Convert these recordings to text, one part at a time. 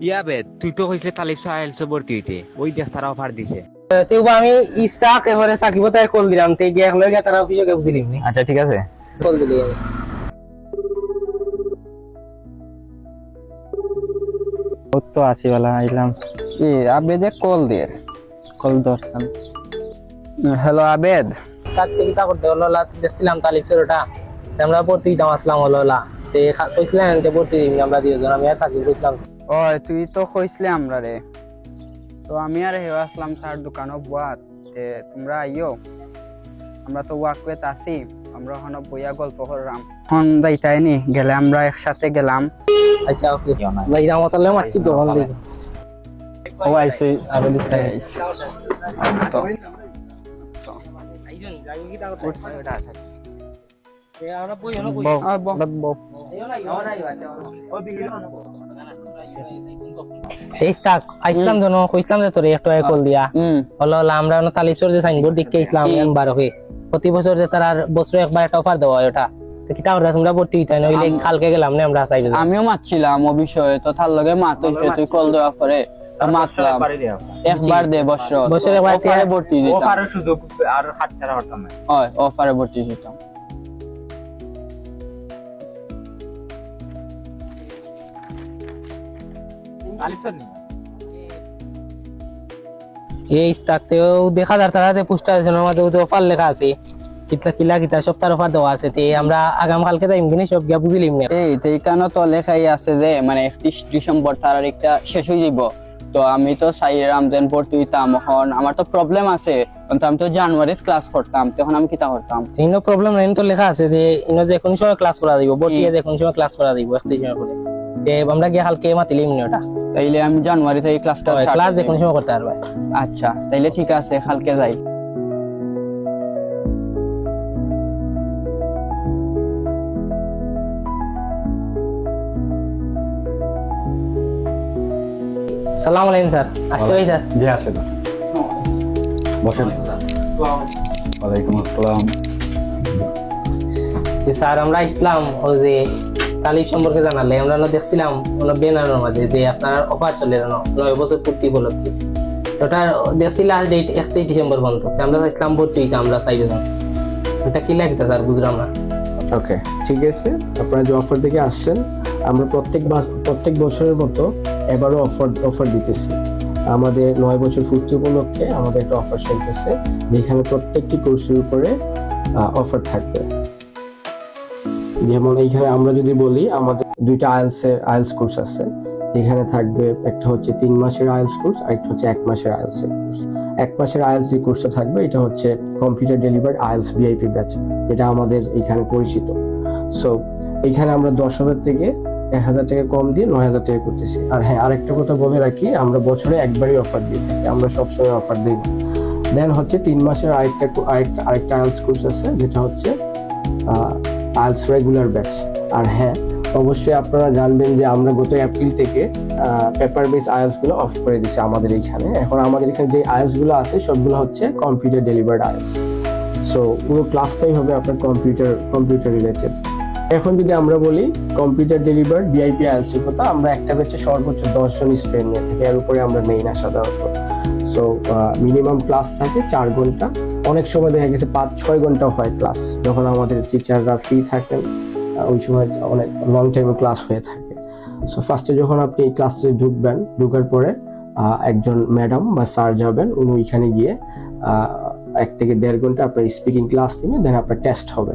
ইয়াবে তুই তো কইছিলে তালিব সাহেলসে ভর্তি হইতে ওই দেখ তারা অফার দিছে। তো আমি ইস্তাক এবারে সাকিব তাই কল দিলাম তে গিয়ে হলো গিয়ে তারা অফিসে বুঝিলিম নি আচ্ছা ঠিক আছে। কল দিলি আমি তো আছি বলা আইলাম কি আবেদে কল দিয়ে কল ধরতাম। হ্যালো আবেদ। ইস্তাক থেকে তা করতে হলো লা দেখছিলাম তালিব সেরটা আমরা ভর্তি দিতাম আসলাম হলো লা তে কইছিলেন তে ভর্তি দিই আমরা দুইজন আমি আর সাকিব কইছিলাম। ও তুই তো কইসলে আমরা রে, তো আমি আর হেও আসলাম স্যার দোকানও বুয়াত তে তোমরা আইও, আমরা তো ওয়াকওয়েত আছি, আমরা ওখানে বইয়া গল্প করলাম এখন যাইতাই নি গেলে আমরা একসাথে গেলাম। আচ্ছা ওকে লাইরা মতলে মাছি তো হল দিই ও আইছে আবেদ আইছে তো আইজন লাগি কি তা করতে এ আমরা বই হলো বই ইস্তাক আইসলাম জানো কইছিলাম যে তোরে একটু কল দিয়া হলো আমরা না তালিব সর যে সাইনবোর্ড দেখে ইসলাম একবার হই প্রতি বছর যে তার বছরে একবার একটা অফার দেওয়া হয় ওটা তো কিটা ওরা তোমরা ভর্তি হইতা না হইলে কালকে গেলাম না আমরা চাইবে। আমিও মাতছিলাম ও বিষয়ে, তো তার লগে মাত হইছে তুই কল দেওয়া পরে মাতলাম একবার দে বছরে একবার অফারে ভর্তি দিতাম, অফারে সুযোগ আর হাত ছাড়া হতাম না। হয় অফারে ভর্তি দিতাম। তালিব স্যার নি এই ইস্তাকতেও দেখা যার তারাতে পোস্টার আছে আমাদের তো অফার লেখা আছে কিতলা কিলা কিতা সব তার অফার দেওয়া আছে তে আমরা আগাম কালকে যাইম কিনে সব গিয়া বুঝিলিম না। এই তো এখানে তো লেখাই আছে যে মানে 31 ডিসেম্বর তার একটা শেষ হয়ে যাইব, তো আমি তো সাইরাম দেন ভর্তি হইতাম, এখন আমার তো প্রবলেম আছে কিন্তু আমি তো জানুয়ারিতে ক্লাস করতাম, তখন আমি কিতা করতাম? ইনো প্রবলেম নাই তো লেখা আছে যে ইনো যে কোন সময় ক্লাস করা দিব ভর্তি যে কোন সময় ক্লাস করা দিব 31 সময় করে তে আমরা গিয়া কালকে মাতিলিম না ওটা তাইলে আমি জানুয়ারি থেকে ক্লাসটা ক্লাস যে কোন সময় করতে পারবে। আচ্ছা তাইলে ঠিক আছে কালকে যাই। সালাম আলাইকুম স্যার আসতে ভাই স্যার। জি আসেন বসেন। ওয়ালাইকুম আসসালাম। যে স্যার আমরা ইসলাম ও যে তালিব সম্পর্কে জানালে আমরা দেখছিলাম ব্যানারের মাঝে যে আপনার অফার চলে 9 বছর পূর্তি উপলক্ষে ওটা দেখছি লাস্ট ডেট 31 ডিসেম্বর পর্যন্ত আমরা ইসলাম ভর্তি হইতে আমরা চাইছিলাম এটা কি লাগতে স্যার বুঝলাম না। ওকে ঠিক আছে, আপনারা যে অফার থেকে আসছেন আমরা প্রত্যেক বছরের মতো এবারও অফার দিতেছি। আমাদের 9 বছর পূর্তি উপলক্ষে আমাদের একটা অফার চলতেছে যেখানে প্রত্যেকটি কোর্সের উপরে অফার থাকবে। যেমন এইখানে আমরা যদি বলি আমাদের দুইটা আইএলস কোর্স আছে, এখানে থাকবে একটা হচ্ছে 3 মাসের আইএলস কোর্স আর একটা হচ্ছে 1 মাসের আইএলস কোর্স। 1 মাসের আইএলস যে কোর্সটা থাকবে এটা হচ্ছে computer delivered IELTS VIP batch, যেটা আমাদের এখানে পরিচিত। সো এখানে আমরা 10,000 থেকে 1,000 টাকা কম দিয়ে 9,000 টাকা করতেছি। আর হ্যাঁ আরেকটা কথা বলে রাখি, আমরা বছরে একবারই অফার দিয়ে থাকি, আমরা সবসময় অফার দিই না। দেন হচ্ছে 3 মাসের আরেকটা আইএলস কোর্স আছে যেটা হচ্ছে আইএলস রেগুলার ব্যাচ। আর হ্যাঁ অবশ্যই আপনারা জানবেন যে আমরা গত এপ্রিল থেকে পেপার বেস আইএলস গুলো অফ করে দিচ্ছি আমাদের এইখানে। এখন আমাদের এখানে যে আইএলস গুলো আছে সবগুলো হচ্ছে কম্পিউটার ডেলিভার্ড আইএলস। সো পুরো ক্লাসটাই হবে আপনার কম্পিউটার রিলেটেড। এখন যদি আমরা বলি কম্পিউটার ডেলিভার্ড ভিআইপি আইএলস এর কথা, আমরা একটা ব্যাচে সর্বোচ্চ 10 জন স্টুডেন্ট নিয়ে থাকি, এর উপরে আমরা নেই না সাধারণত। সো মিনিমাম ক্লাস থাকে 4 ঘন্টা, অনেক সময় দেখা গেছে 5-6 ঘন্টাও হয় ক্লাস, যখন আমাদের টিচাররা ফ্রি থাকেন ওই সময় অনেক লং টাইমে ক্লাস হয়ে থাকে। সো ফার্স্টে যখন আপনি এই ক্লাসে ঢুকার পরে একজন ম্যাডাম বা স্যার যাবেন, উনি ওইখানে গিয়ে 1 থেকে 1.5 ঘন্টা আপনার স্পিকিং ক্লাস নেবেন, দেন আপনার টেস্ট হবে,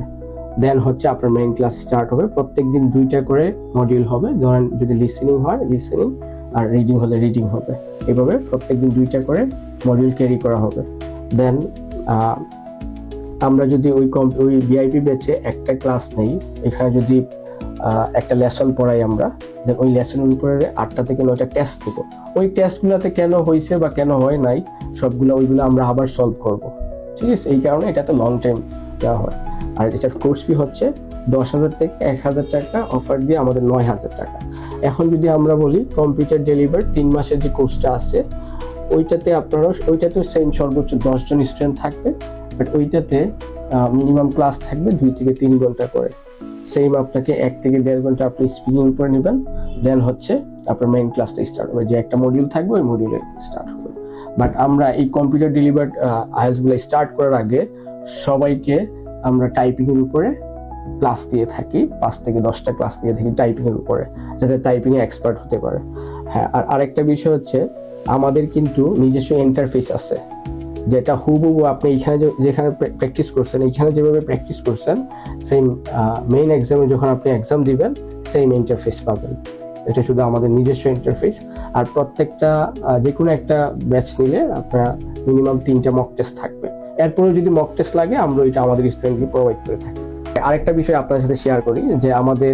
দেন হচ্ছে আপনার মেইন ক্লাস স্টার্ট হবে। প্রত্যেকদিন 2টা করে মডিউল হবে, ধরেন যদি লিসেনিং হয় লিসেনিং আর রিডিং হলে রিডিং হবে, এভাবে প্রত্যেকদিন 2টা করে মডিউল ক্যারি করা হবে। দেন আমরা যদি ওই ভিআইপি ব্যাচে একটা ক্লাস নেই, এখানে যদি একটা লেসন পড়াই আমরা, দেন ওই লেসনের উপরে 8টা থেকে 9টা টেস্ট দিব। ওই টেস্টগুলোতে কেন হয়েছে বা কেন হয় নাই ওইগুলো আমরা আবার সলভ করব, ঠিক আছে? এই কারণে এটাতে লং টাইম দেওয়া হয়। আর এটার কোর্স ফি হচ্ছে 10,000 থেকে 1,000 টাকা অফার দিয়ে আমাদের 9,000 টাকা। এখন যদি আমরা বলি কম্পিউটার ডেলিভার 3 মাসের যে কোর্সটা আছে ওইটাতে সেম সর্বোচ্চ 10 জন স্টুডেন্ট থাকবে, বাট ওইটাতে মিনিমাম ক্লাস থাকবে 2 থেকে 3 ঘন্টা করে। সেম আপনাকে 1 থেকে 1.5 ঘন্টা আপনি স্পিকিং করে নেবেন, দেন হচ্ছে আপনার মেইন ক্লাসটা স্টার্ট হবে। যে একটা মডিউল থাকবে ওই মডিউলে স্টার্ট হবে। বাট আমরা এই কম্পিউটার ডেলিভার্ড আইএলটিএস গুলো স্টার্ট করার আগে সবাইকে আমরা টাইপিং এর উপরে ক্লাস দিয়ে থাকি, 5 থেকে 10টা ক্লাস দিয়ে থাকি টাইপিং এর উপরে, যাতে টাইপিং এ এক্সপার্ট হতে পারে। হ্যাঁ, আর আরেকটা বিষয় হচ্ছে আমাদের কিন্তু নিজস্ব ইন্টারফেস আছে, যেটা হুবহু আপনি এখানে যেখানে প্র্যাকটিস করছেন, এইখানে যেভাবে প্র্যাকটিস করছেন সেম মেইন এক্সামে যখন আপনি এক্সাম দিবেন সেম ইন্টারফেস পাবেন। এটা শুধু আমাদের নিজস্ব ইন্টারফেস। আর প্রত্যেকটা যে কোনো একটা ব্যাচ নিলে আপনার মিনিমাম 3টা মক টেস্ট থাকবে। এরপরে যদি মক টেস্ট লাগে আমরা ওইটা আমাদের স্টুডেন্টকে প্রোভাইড করে থাকি। আরেকটা বিষয় আপনার সাথে শেয়ার করি যে আমাদের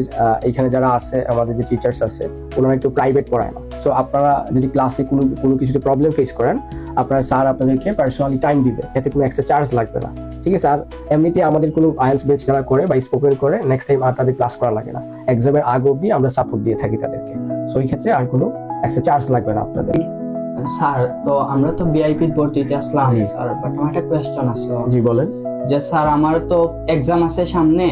এখানে যারা আছে, আমাদের যে টিচার্স আছে ওনারা একটু প্রাইভেট পড়ায় না। সো আপনারা যদি ক্লাসে কোনো কিছুতে প্রবলেম ফেস করেন, আপনারা স্যার আপনাদেরকে পার্সোনালি টাইম দিবে, এতে কোনো এক্সট্রা চার্জ লাগবে না, ঠিক আছে? আর এমনিতে আমাদের কোনো আইএলটিএস ব্যাচ যারা করে বা স্পোকেন করে নেক্সট টাইম আর তাদের ক্লাস করা লাগে না, এক্সামের আগে অবধি আমরা সাপোর্ট দিয়ে থাকি তাদেরকে। সো এই ক্ষেত্রে আর কোনো এক্সট্রা চার্জ লাগবে না আপনাদের। স্যার, তো আমরা তো ভিআইপি ভর্তিতে আসলাম জি। স্যার, বাট আমার একটা কোয়েশ্চন আসলো জি বলেন। যে স্যার আমার তো এক্সাম আছে সামনে,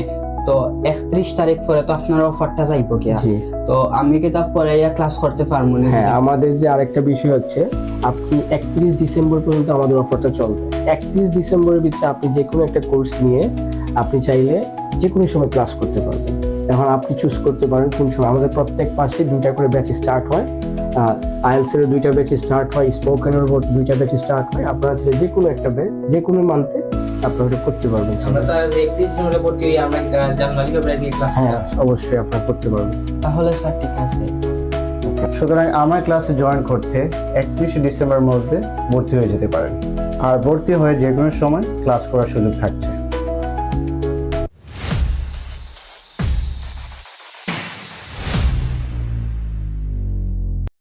তো 31 তারিখ পরে তো আপনার অফারটা যাইবো কি? জি তো আমি কি তা পরে ক্লাস করতে পারবো না? হ্যাঁ, আমাদের যে আরেকটা বিষয় হচ্ছে আপনি 31 ডিসেম্বর পর্যন্ত আমাদের অফারটা চলবে। 31 ডিসেম্বরের ভিতরে আপনি যে কোনো একটা কোর্স নিয়ে আপনি চাইলে যে কোনো সময় ক্লাস করতে পারবেন। এখন আপনি চুজ করতে পারেন কোন সময়। আমাদের প্রত্যেক মাসে 2টা করে ব্যাচ স্টার্ট হয়, আইএলটিএস এর 2টা ব্যাচ স্টার্ট হয়, স্পোকেনের 2টা ব্যাচ স্টার্ট হয়। আপনারা চাইলে যে কোনো একটা ব্যাচ যে কোনো মান্থে আপনারা এটা করতে পারবেন। আমরা স্যার 31 ডিসেম্বরে ভর্তি হই, আমরা জানুয়ারি ফেব্রুয়ারি ক্লাস হ্যাঁ, অবশ্যই আপনারা করতে পারবেন। তাহলে স্যার ঠিক আছে। সুতরাং আমার ক্লাসে জয়েন করতে 31 ডিসেম্বরের মধ্যে ভর্তি হয়ে যেতে পারেন। আর ভর্তি হয়ে যে কোনো সময় ক্লাস করার সুযোগ থাকছে।